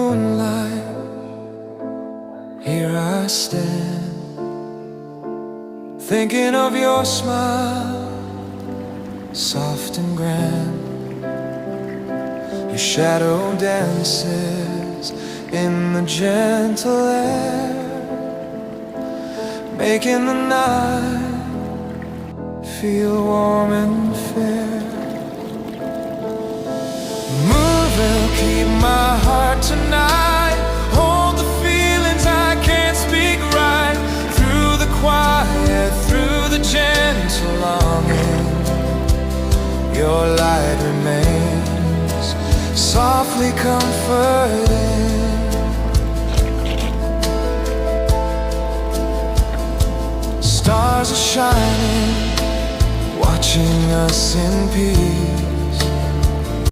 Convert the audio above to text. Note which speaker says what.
Speaker 1: moonlight, here I stand, thinking of your smile, soft and grand. Your shadow dances in the gentle air, making the night feel warm and fair. Moon will keep my heart tonight, hold the feelings I can't speak right. Through the quiet, through the gentle longing, your light remains softly comforting. Stars are shining, watching us in peace.